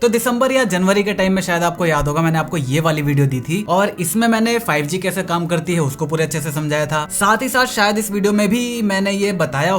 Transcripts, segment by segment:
तो दिसंबर या जनवरी के टाइम में शायद आपको याद होगा मैंने आपको ये वाली वीडियो दी थी और इसमें मैंने 5G कैसे काम करती है उसको पूरे अच्छे से समझाया था। साथ ही साथ शायद इस वीडियो में भी मैंने ये बताया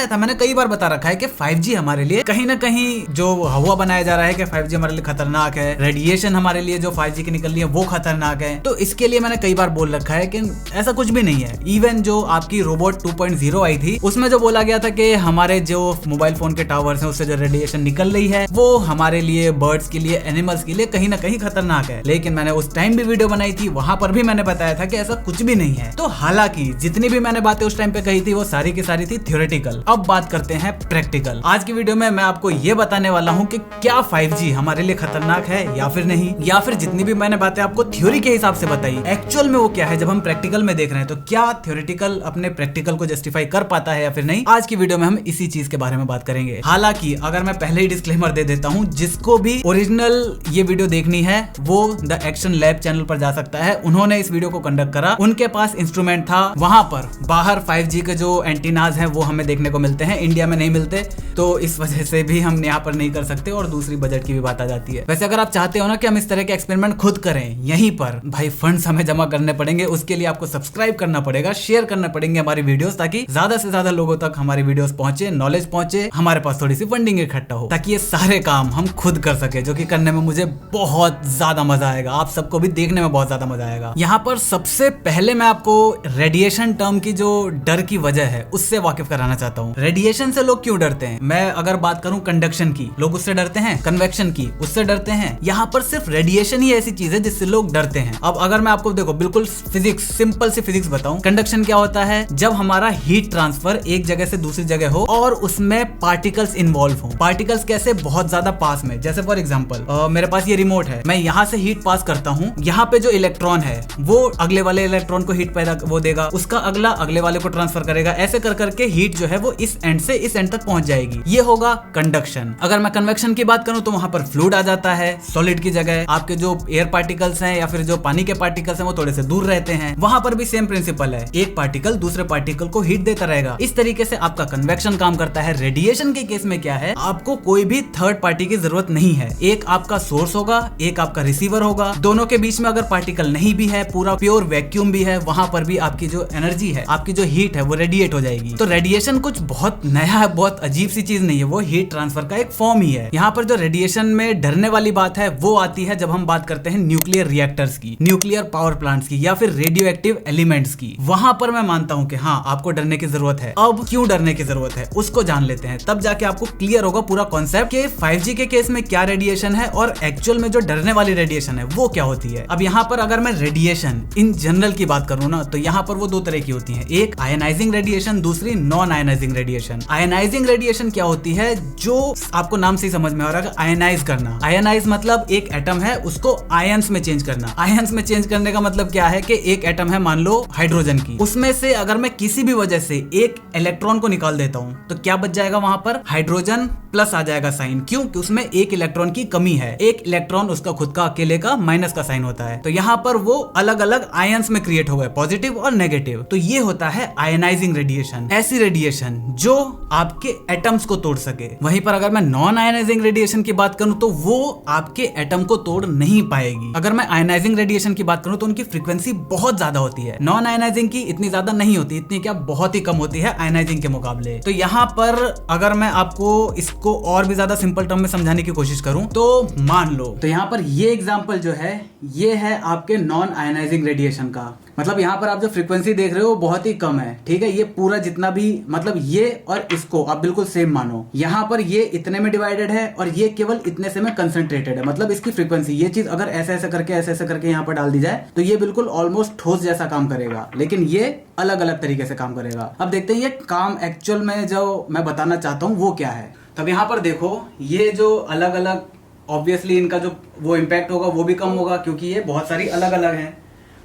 था, मैंने कई बार बता रखा है कि 5G हमारे लिए कहीं ना कहीं जो हवा बनाया जा रहा है कि 5G हमारे लिए खतरनाक है, रेडिएशन हमारे लिए जो 5G की निकल रही है वो खतरनाक है। तो इसके लिए मैंने कई बार बोल रखा है कि ऐसा कुछ भी नहीं है। इवन जो आपकी रोबोट 2.0 आई थी उसमें जो बोला गया था कि हमारे जो मोबाइल फोन के टावर्स हैं उससे जो रेडिएशन निकल रही है वो हमारे लिए, बर्ड्स के लिए, एनिमल्स के लिए कहीं ना कहीं खतरनाक है। लेकिन मैंने उस टाइम भी वीडियो बनाई थी, वहां पर भी मैंने बताया था कि ऐसा कुछ भी नहीं है। तो हालांकि जितनी भी मैंने बातें उस टाइम पे कही थी वो सारी की सारी थी थ्योरेटिकल। अब बात करते हैं प्रैक्टिकल। आज की वीडियो में मैं आपको ये बताने वाला हूँ कि क्या 5G हमारे लिए खतरनाक है या फिर नहीं, या फिर जितनी भी मैंने बातें आपको थ्योरी के हिसाब से बताई एक्चुअल में वो क्या है। जब हम प्रैक्टिकल में देख रहे हैं तो क्या थ्योरेटिकल अपने प्रैक्टिकल को जस्टिफाई कर पाता है या फिर नहीं, आज की वीडियो में हम इसी चीज के बारे में बात करेंगे। हालांकि अगर मैं पहले ही डिस्क्लेमर दे देता हूँ, जिसको भी ओरिजिनल ये वीडियो देखनी है वो द एक्शन लैब चैनल पर जा सकता है। उन्होंने इस वीडियो को कंडक्ट करा, उनके पास इंस्ट्रूमेंट था, वहां पर बाहर 5G के जो एंटीनाज हैं वो हमें देखने को मिलते हैं, इंडिया में नहीं मिलते। तो इस वजह से भी हम यहाँ पर नहीं कर सकते और दूसरी बजट की भी बात आ जाती है। वैसे अगर आप चाहते हो ना कि हम इस तरह के एक्सपेरिमेंट खुद करें यहीं पर, भाई फंड्स हमें जमा करने पड़ेंगे। उसके लिए आपको सब्सक्राइब करना पड़ेगा, शेयर करना पड़ेंगे हमारी वीडियोस, ताकि ज्यादा से ज्यादा लोगों तक हमारी वीडियोस पहुंचे, नॉलेज पहुंचे, हमारे पास थोड़ी सी फंडिंग इकट्ठा हो, ताकि ये सारे काम हम खुद कर सके, जो कि करने में मुझे बहुत ज्यादा मजा आएगा। आप सबको भी देखने में बहुत ज्यादा मजा आएगा। यहाँ पर सबसे पहले मैं आपको रेडिएशन टर्म की जो डर की वजह है उससे वाकिफ कराना चाहता हूँ। रेडिएशन से लोग क्यों डरते हैं? मैं अगर बात करूं कंडक्शन की, लोग उससे डरते हैं, कन्वेक्शन की, उससे डरते हैं। यहाँ पर सिर्फ रेडिएशन ही ऐसी चीज है जिससे लोग डरते हैं। अब अगर मैं आपको देखो बिल्कुल फिजिक्स, सिंपल सी फिजिक्स बताऊं, कंडक्शन क्या होता है? जब हमारा हीट ट्रांसफर एक जगह से दूसरी जगह हो और उसमें पार्टिकल्स इन्वॉल्व हो। पार्टिकल्स कैसे? बहुत ज्यादा पास में। जैसे फॉर एग्जांपल मेरे पास ये रिमोट है, मैं यहाँ से हीट पास करता हूँ, यहाँ पे जो इलेक्ट्रॉन है वो अगले वाले इलेक्ट्रॉन को हीट पैदा वो देगा, उसका अगला अगले वाले को ट्रांसफर करेगा। ऐसे कर करके हीट जो है वो इस एंड से इस एंड तक पहुंच जाएगी। ये होगा कंडक्शन। अगर मैं कन्वेक्शन की बात करूं तो वहां पर फ्लूइड आ जाता है, सॉलिड की जगह आपके जो एयर पार्टिकल्स हैं या फिर जो पानी के पार्टिकल्स हैं वो थोड़े से दूर रहते हैं। वहां पर भी सेम प्रिंसिपल है, एक पार्टिकल दूसरे पार्टिकल को हीट देता रहेगा। इस तरीके से आपका कन्वेक्शन काम करता है। रेडिएशन के केस में क्या है? आपको कोई भी थर्ड पार्टी की जरूरत नहीं है। एक आपका सोर्स होगा, एक आपका रिसीवर होगा। दोनों के बीच में अगर पार्टिकल नहीं भी है, पूरा प्योर वैक्यूम भी है, वहां पर भी आपकी जो एनर्जी है, आपकी जो हीट है वो रेडिएट हो जाएगी। तो रेडिएशन कुछ बहुत नया है, बहुत अजीब सी चीज नहीं है, वो हीट ट्रांसफर का एक फॉर्म ही है। यहाँ पर जो रेडिएशन में डरने वाली बात है वो आती है जब हम बात करते हैं न्यूक्लियर रिएक्टर्स की, न्यूक्लियर पावर प्लांट्स की, या फिर रेडियो एक्टिव एलिमेंट्स की। वहां पर मैं मानता हूँ कि हाँ आपको डरने की जरूरत है। अब क्यों डरने की जरूरत है उसको जान लेते हैं, तब जाके आपको क्लियर होगा पूरा कॉन्सेप्ट कि 5G के केस में क्या रेडिएशन है और एक्चुअल में जो डरने वाली रेडिएशन है वो क्या होती है। अब यहाँ पर अगर मैं रेडिएशन इन जनरल की बात करूँ ना तो यहाँ पर वो दो तरह की होती है, एक आयनाइजिंग रेडिएशन, दूसरी non ionising radiation. Ionising radiation क्या होती है? जो आपको नाम से ही समझ में आ रहा है, आयनाइज करना। आयनाइज मतलब एक एटम है उसको आयंस में चेंज करना। आयंस में चेंज करने का मतलब क्या है कि एक एटम है मान लो हाइड्रोजन की, उसमें से अगर मैं किसी भी वजह से एक इलेक्ट्रॉन को निकाल देता हूँ तो क्या बच जाएगा? वहां पर हाइड्रोजन प्लस आ जाएगा साइन। क्यों? कि उसमें एक इलेक्ट्रॉन की कमी है। एक इलेक्ट्रॉन उसका खुद का अकेले का माइनस का साइन होता है। तो यहाँ पर वो अलग अलग आयंस में क्रिएट हो गए, पॉजिटिव और नेगेटिव। तो ये होता है आयनाइजिंग रेडिएशन, ऐसी रेडिएशन जो आपके एटम्स को तोड़ सके। वहीं पर अगर मैं नॉन आयनाइजिंग रेडिएशन की बात करूं तो वो आपके एटम को तोड़ नहीं पाएगी। अगर मैं आयनाइजिंग रेडिएशन की बात करूं तो उनकी फ्रीक्वेंसी बहुत ज्यादा होती है, नॉन आयनाइजिंग की इतनी ज्यादा नहीं होती, इतनी क्या बहुत ही कम होती है आयनाइजिंग के मुकाबले। तो यहाँ पर अगर मैं आपको इसको और भी ज्यादा सिंपल टर्म में समझाने की कोशिश करूं तो मान लो, तो यहाँ पर ये एग्जांपल जो है ये है आपके नॉन आयनाइजिंग रेडिएशन का। मतलब यहाँ पर आप जो फ्रीक्वेंसी देख रहे हो बहुत ही कम है, ठीक है। ये पूरा जितना भी मतलब ये और इसको आप बिल्कुल सेम मानो। यहाँ पर ये इतने में डिवाइडेड है और ये केवल इतने से में कंसंट्रेटेड है। मतलब इसकी फ्रीक्वेंसी, ये चीज अगर ऐसे ऐसे करके यहाँ पर डाल दी जाए तो ये बिल्कुल ऑलमोस्ट ठोस जैसा काम करेगा, लेकिन ये अलग अलग तरीके से काम करेगा। अब देखते हैं ये काम एक्चुअल में जो मैं बताना चाहता हूँ वो क्या है। तब यहाँ पर देखो ये जो अलग अलग, ऑब्वियसली इनका जो वो इम्पैक्ट होगा वो भी कम होगा क्योंकि ये बहुत सारी अलग अलग हैं।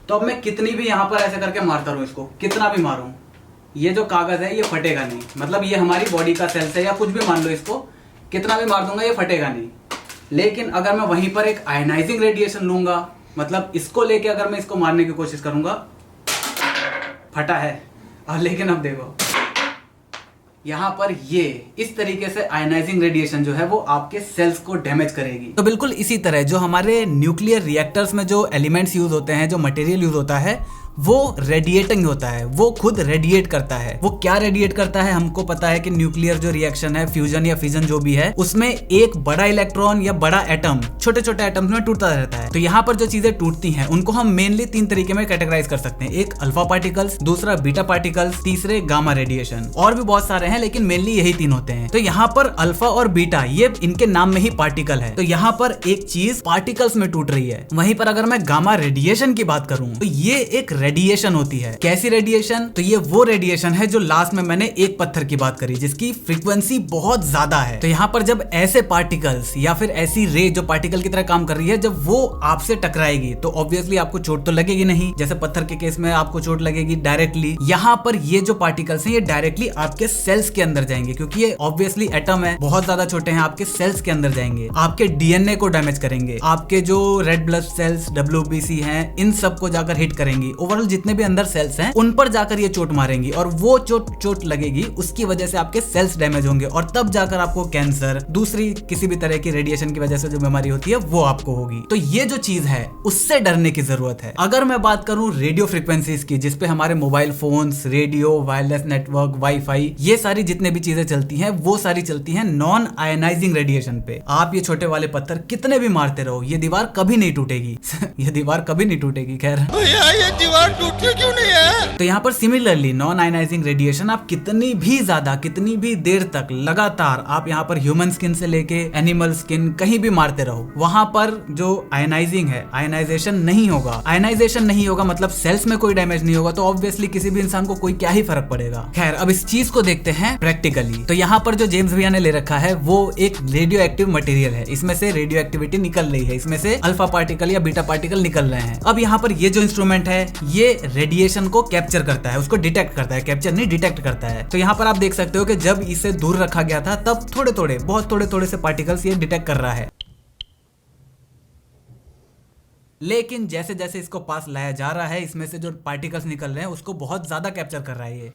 तो अब मैं कितनी भी यहाँ पर ऐसे करके मारता रहूं, इसको कितना भी मारूं, ये जो कागज है ये फटेगा नहीं। मतलब ये हमारी बॉडी का सेल्स है या कुछ भी मान लो, इसको कितना भी मार दूंगा ये फटेगा नहीं। लेकिन अगर मैं वहीं पर एक आयनाइजिंग रेडिएशन लूंगा, मतलब इसको लेके अगर मैं इसको मारने की कोशिश करूंगा, फटा है। और लेकिन अब देखो यहाँ पर ये इस तरीके से आयनाइजिंग रेडिएशन जो है वो आपके सेल्स को डैमेज करेगी। तो बिल्कुल इसी तरह जो हमारे न्यूक्लियर रिएक्टर्स में जो एलिमेंट्स यूज होते हैं, जो मटेरियल यूज होता है, वो रेडिएटिंग होता है, वो खुद रेडिएट करता है। वो क्या रेडिएट करता है, हमको पता है कि न्यूक्लियर जो रिएक्शन है, फ्यूजन या फिजन जो भी है, उसमें एक बड़ा इलेक्ट्रॉन या बड़ा एटम छोटे छोटे एटम्स में टूटता रहता है। तो यहाँ पर जो चीजें टूटती हैं उनको हम मेनली 3 तरीके में कैटेगराइज कर सकते हैं। एक अल्फा पार्टिकल्स, दूसरा बीटा पार्टिकल्स, तीसरे गामा रेडिएशन। और भी बहुत सारे हैं लेकिन मेनली यही 3 होते हैं। तो यहाँ पर अल्फा और बीटा ये इनके नाम में ही पार्टिकल है। तो यहाँ पर एक चीज पार्टिकल्स में टूट रही है। वहीं पर अगर मैं गामा रेडिएशन की बात करूं तो ये एक रेडिएशन होती है। कैसी रेडिएशन? तो ये वो रेडिएशन है जो लास्ट में मैंने एक पत्थर की बात करी जिसकी फ्रीक्वेंसी बहुत ज्यादा है। तो यहाँ पर जब ऐसे पार्टिकल्स या फिर ऐसी रे जो पार्टिकल की तरह काम कर रही है, जब वो आपसे टकराएगी तो ऑब्वियसली आपको चोट तो लगेगी नहीं। जैसे पत्थर के केस में आपको चोट लगेगी डायरेक्टली, यहाँ पर ये जो पार्टिकल्स हैं ये डायरेक्टली आपके सेल्स के अंदर जाएंगे, क्योंकि ये ऑब्वियसली एटम है, बहुत ज्यादा छोटे हैं, आपके सेल्स के अंदर जाएंगे, आपके डीएनए को डैमेज करेंगे, आपके जो रेड ब्लड सेल्स WBC हैं इन सबको जाकर हिट करेंगी। ओवरऑल जितने भी अंदर सेल्स हैं उन पर जाकर ये चोट मारेंगी और वो चोट लगेगी, उसकी वजह से आपके सेल्स डैमेज होंगे और तब जाकर आपको कैंसर, दूसरी किसी भी तरह की रेडिएशन की वजह से जो बीमारी होती है वो आपको होगी। तो ये जो चीज है उससे डरने की जरूरत है। अगर मैं बात करूं रेडियो फ्रीक्वेंसीज की, जिसपे हमारे mobile phones, radio, wireless network, wifi, ये सारी जितने भी चीजें चलती हैं वो सारी चलती हैं नॉन आयनाइजिंग रेडिएशन पे। आप ये छोटे वाले पत्थर कितने भी मारते रहो, ये दीवार कभी नहीं टूटेगी ये दीवार कभी नहीं टूटेगी। खैर भैया ये दीवार टूटती क्यों नहीं है? तो यहाँ पर सिमिलरली नॉन आयनाइजिंग रेडिएशन आप कितनी भी ज्यादा, कितनी भी देर तक लगातार आप यहाँ पर ह्यूमन स्किन से लेके एनिमल स्किन कहीं भी मारते रहो, वहां पर जो आयनाइजिंग है, आयनाइजेशन नहीं होगा। आयनाइजेशन नहीं होगा मतलब सेल्स में कोई डैमेज नहीं होगा, तो ऑब्वियसली किसी भी इंसान को कोई क्या ही फर्क पड़ेगा। खैर अब इस चीज को देखते हैं प्रैक्टिकली। तो यहाँ पर जो जेम्स भैया ने ले रखा है वो एक रेडियो एक्टिव मटेरियल है। इसमें से रेडियो एक्टिविटी निकल रही है, इसमें से अल्फा पार्टिकल या बीटा पार्टिकल निकल रहे हैं। अब यहाँ पर ये जो इंस्ट्रूमेंट है ये रेडिएशन को कैप्चर करता है, उसको डिटेक्ट करता है, कैप्चर नहीं डिटेक्ट करता है। तो यहाँ पर आप देख सकते हो कि जब इसे दूर रखा गया था तब थोड़े थोड़े, बहुत थोड़े थोड़े से पार्टिकल्स ये डिटेक्ट कर रहा है, लेकिन जैसे जैसे इसको पास लाया जा रहा है इसमें से जो पार्टिकल्स निकल रहे हैं उसको बहुत ज्यादा कैप्चर कर रहा है ये।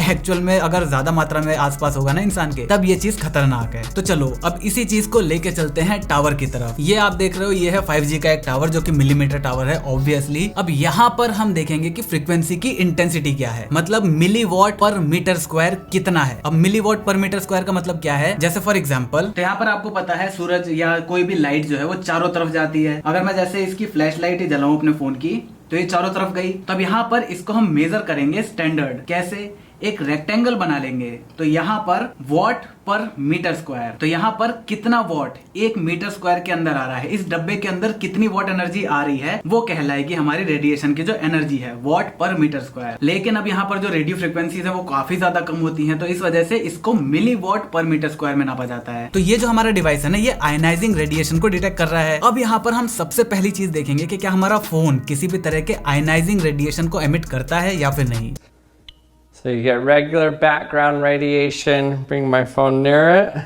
एक्चुअल में अगर ज्यादा मात्रा में आसपास होगा ना इंसान के, तब ये चीज खतरनाक है। तो चलो अब इसी चीज को लेके चलते हैं टावर की तरफ। ये आप देख रहे हो ये है 5G का एक टावर जो कि मिलीमीटर टावर है ऑब्वियसली। अब यहाँ पर हम देखेंगे कि फ्रीक्वेंसी की इंटेंसिटी क्या है, मतलब मिलीवॉट पर मीटर स्क्वायर कितना है। अब मिलीवॉट पर मीटर स्क्वायर का मतलब क्या है, जैसे फॉर एग्जाम्पल तो यहाँ पर आपको पता है सूरज या कोई भी लाइट जो है वो चारों तरफ जाती है। अगर मैं जैसे इसकी फ्लैश लाइट ही जलाऊं अपने फोन की तो ये चारों तरफ गई। तब यहाँ पर इसको हम मेजर करेंगे स्टैंडर्ड, कैसे, एक रेक्टेंगल बना लेंगे। तो यहाँ पर वॉट पर मीटर स्क्वायर, तो यहाँ पर कितना वॉट 1 मीटर स्क्वायर के अंदर आ रहा है, इस डब्बे के अंदर कितनी वॉट एनर्जी आ रही है वो कहलाएगी हमारी रेडिएशन की जो एनर्जी है, वॉट पर मीटर स्क्वायर। लेकिन अब यहाँ पर जो रेडियो फ्रिक्वेंसीज है वो काफी ज्यादा कम होती है, तो इस वजह से इसको मिली वॉट पर मीटर स्क्वायर में नापा जाता है। तो ये जो हमारा डिवाइस है ना ये आयनाइजिंग रेडिएशन को डिटेक्ट कर रहा है। अब यहाँ पर हम सबसे पहली चीज देखेंगे कि क्या हमारा फोन किसी भी तरह के आयनाइजिंग रेडिएशन को एमिट करता है या फिर नहीं। So you get regular background radiation, bring my phone near it.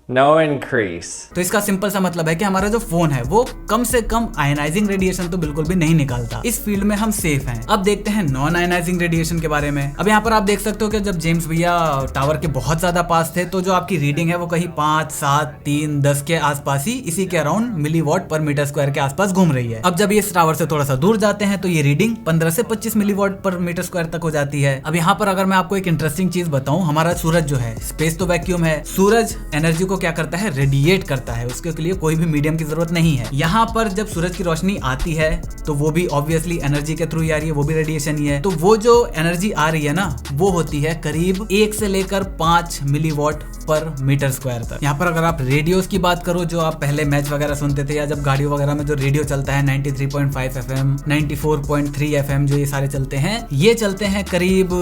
No increase. तो इसका सिंपल सा मतलब है कि हमारा जो फोन है वो कम से कम आयनाइजिंग रेडिएशन तो बिल्कुल भी नहीं निकालता। इस फील्ड में हम सेफ हैं। अब देखते हैं नॉन आयनाइजिंग रेडिएशन के बारे में। अब यहाँ पर आप देख सकते हो कि जब जेम्स भैया टावर के बहुत ज्यादा पास थे तो जो आपकी रीडिंग है वो कहीं 5, 7, 3, 10 के आसपास ही, इसी के अराउंड मिलीवॉट पर मीटर स्क्वायर के आसपास घूम रही है। अब जब ये इस टावर से थोड़ा सा दूर जाते हैं तो ये रीडिंग 15 से 25 मिलीवॉट पर मीटर स्क्वायर तक हो जाती है। अब यहाँ पर अगर मैं आपको एक इंटरेस्टिंग चीज बताऊं, हमारा सूरज जो है, स्पेस तो वैक्यूम है, सूरज एनर्जी को क्या करता है, रेडिएट करता है। उसके लिए कोई भी मीडियम की जरूरत नहीं है। यहाँ पर जब सूरज की रोशनी आती है तो वो भी ऑब्वियसली एनर्जी के थ्रू ही आ रही है, वो भी रेडिएशन ही है। तो वो जो एनर्जी आ रही है ना वो होती है करीब 1 से लेकर 5 मिलीवॉट पर मीटर स्क्वायर तक। यहाँ पर अगर आप रेडियोस की बात करो, जो आप पहले मैच वगैरह सुनते थे या जब गाड़ियों वगैरह में जो रेडियो चलता है 93.5 FM, 94.3 FM, जो ये सारे चलते हैं, ये चलते हैं करीब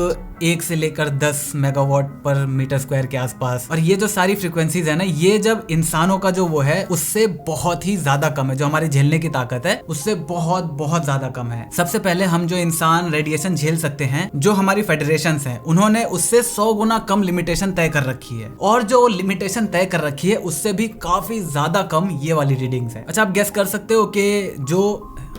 1 से लेकर 10 मेगावाट पर मीटर स्क्वायर के आसपास। और ये जो सारी फ्रीक्वेंसीज है ना ये जब इंसानों का जो वो है उससे बहुत ही ज्यादा कम है, जो हमारी झेलने की ताकत है उससे बहुत बहुत ज्यादा कम है। सबसे पहले हम जो इंसान रेडिएशन झेल सकते हैं, जो हमारी फेडरेशंस हैं, उन्होंने उससे 100 गुना कम लिमिटेशन तय कर रखी है। और जो लिमिटेशन तय कर रखी है उससे भी काफी ज्यादा कम ये वाली रीडिंग्स है। अच्छा, आप गेस कर सकते हो कि जो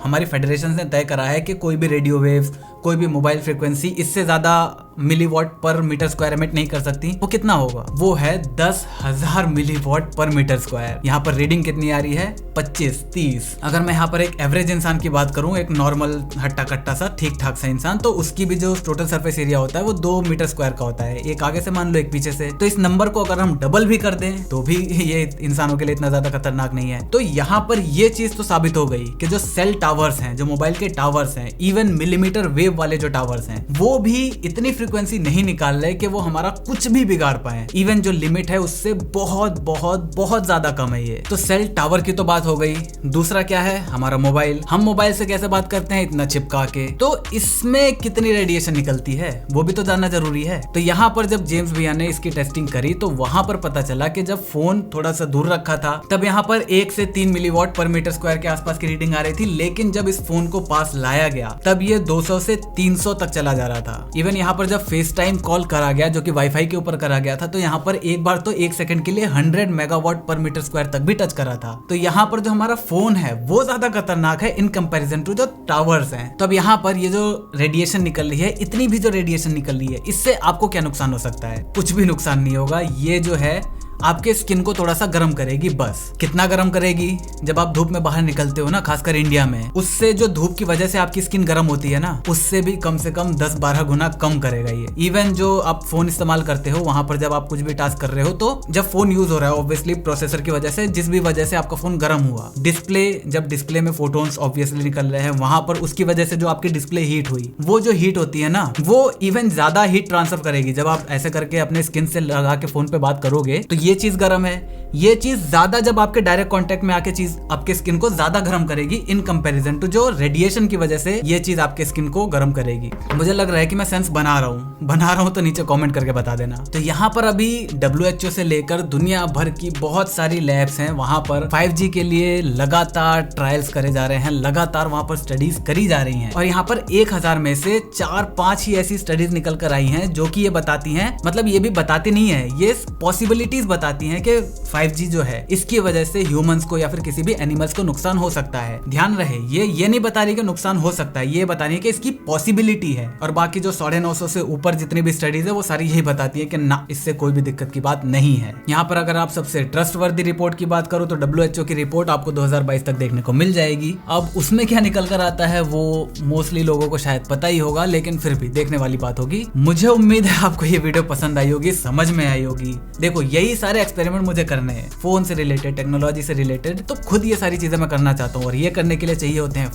हमारी फेडरेशन ने तय करा है कि कोई भी रेडियो वेव्स, कोई भी मोबाइल फ्रीक्वेंसी इससे ज्यादा मिलीवॉट पर मीटर स्क्वायर एमिट नहीं कर सकती, वो कितना होगा? वो है 10,000 मिलीवॉट पर मीटर स्क्वायर। यहाँ पर रीडिंग कितनी आ रही है? 25, 30। अगर मैं यहाँ पर एक एवरेज इंसान की बात करूं, एक नॉर्मल हट्टा कट्टा सा ठीक ठाक सा इंसान, तो उसकी भी जो टोटल सरफेस एरिया होता है वो 2 मीटर स्क्वायर का होता है, एक आगे से मान लो एक पीछे से। तो इस नंबर को अगर हम डबल भी कर दें तो भी ये इंसानों के लिए इतना ज्यादा खतरनाक नहीं है। तो यहाँ पर ये चीज तो साबित हो गई कि जो सेल टावर्स हैं, जो मोबाइल के टावर्स हैं, इवन मिलीमीटर वेव वाले जो टावर्स हैं, वो भी इतनी फ्रीक्वेंसी नहीं निकाल रहे कि वो हमारा कुछ भी बिगाड़ पाए। इवन जो लिमिट है उससे बहुत बहुत बहुत ज्यादा कम है ये। तो सेल टावर की तो बात हो गई। दूसरा क्या है? हमारा मोबाइल। हम मोबाइल से कैसे बात करते हैं? इतना चिपका के। तो इसमें कितनी रेडिएशन निकलती है वो भी तो जानना जरूरी है। तो यहाँ पर जब जेम्स भैया ने इसकी टेस्टिंग करी तो वहां पर पता चला कि जब फोन थोड़ा सा दूर रखा था तब यहाँ पर 1 से 3 मिलीवॉट पर मीटर स्क्वायर के आसपास की रीडिंग आ रही थी, लेकिन जब इस फोन को पास लाया गया तब ये 200 से 300 तक चला जा रहा था। इवन यहाँ पर जब फेस टाइम कॉल करा गया, जो कि वाईफाई के ऊपर करा गया था, तो यहाँ पर एक बार तो 1 सेकंड के लिए 100 मेगावाट पर मीटर स्क्वायर तक भी टच करा था। तो यहाँ पर जो हमारा फोन है वो ज्यादा खतरनाक है इन कंपैरिजन टू जो टावर्स हैं। तो अब यहाँ पर ये जो रेडिएशन निकल रही है, इतनी भी जो रेडिएशन निकल रही है, इससे आपको क्या नुकसान हो सकता है? कुछ भी नुकसान नहीं होगा। ये जो है आपके स्किन को थोड़ा सा गर्म करेगी, बस। कितना गर्म करेगी? जब आप धूप में बाहर निकलते हो ना, खासकर इंडिया में, उससे जो धूप की वजह से आपकी स्किन गर्म होती है ना, उससे भी कम से कम 10-12 गुना कम करेगा ये। इवन जो आप फोन इस्तेमाल करते हो वहां पर जब आप कुछ भी टास्क कर रहे हो, तो जब फोन यूज हो रहा है ऑब्वियसली प्रोसेसर की वजह से, जिस भी वजह से आपका फोन गर्म हुआ, डिस्प्ले, जब डिस्प्ले में फोटोन्स ऑब्वियसली निकल रहे हैं वहां पर, उसकी वजह से जो आपकी डिस्प्ले हीट हुई, वो जो हीट होती है ना, वो इवन ज्यादा हीट ट्रांसफर करेगी। जब आप ऐसे करके अपने स्किन से लगा के फोन पे बात करोगे तो ये चीज गर्म है, ये चीज ज्यादा जब आपके डायरेक्ट कांटेक्ट में आके चीज आपके स्किन को ज्यादा गर्म करेगी इन कंपैरिजन टू जो रेडिएशन की वजह से ये चीज आपके स्किन को गर्म करेगी। मुझे लग रहा है कि मैं सेंस बना रहा हूं तो नीचे कमेंट करके बता देना। तो यहाँ पर अभी WHO से लेकर दुनिया भर की बहुत सारी लैब्स हैं, वहां पर 5G के लिए लगातार ट्रायल्स करे जा रहे हैं, लगातार वहां पर स्टडीज करी जा रही हैं। और यहाँ पर 1000 में से 4-5 ही ऐसी स्टडीज निकल कर आई हैं जो कि ये बताती हैं, मतलब ये भी बताती नहीं है, ये पॉसिबिलिटीज बताती हैं कि 5G जो है इसकी वजह से ह्यूमंस को या फिर किसी भी एनिमल्स को नुकसान हो सकता है। ध्यान रहे, ये नहीं बता रही कि नुकसान हो सकता है, ये बता रही है कि इसकी पॉसिबिलिटी है। और बाकी जो 950 से ऊपर जितनी भी स्टडीज है वो सारी यही बताती है कि ना, इससे कोई भी दिक्कत की बात नहीं है। यहाँ पर अगर आप सबसे ट्रस्टवर्दी रिपोर्ट की बात करो तो WHO की रिपोर्ट आपको 2022 तक देखने को मिल जाएगी। अब उसमें क्या निकल कर आता है वो मोस्टली लोगों को शायद पता ही होगा, लेकिन फिर भी देखने वाली बात होगी। मुझे उम्मीद है आपको ये वीडियो पसंद आई होगी, समझ में आई होगी। देखो, यही सारे एक्सपेरिमेंट मुझे करने हैं, फोन से रिलेटेड, टेक्नोलॉजी से रिलेटेड, तो खुद ये सारी चीजें मैं करना चाहता हूँ। और ये करने के लिए चाहिए होते हैं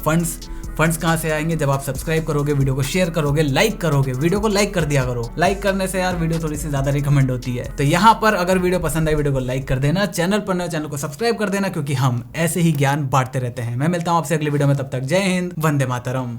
फंड्स कहाँ से आएंगे? जब आप सब्सक्राइब करोगे, वीडियो को शेयर करोगे, लाइक करोगे, वीडियो को लाइक कर दिया करो। लाइक करने से यार वीडियो थोड़ी सी ज्यादा रिकमेंड होती है। तो यहाँ पर अगर वीडियो पसंद आई, वीडियो को लाइक कर देना, चैनल पर नए, चैनल को सब्सक्राइब कर देना, क्योंकि हम ऐसे ही ज्ञान बांटते रहते हैं। मैं मिलता हूँ आपसे अगली वीडियो में, तब तक जय हिंद, वंदे मातरम।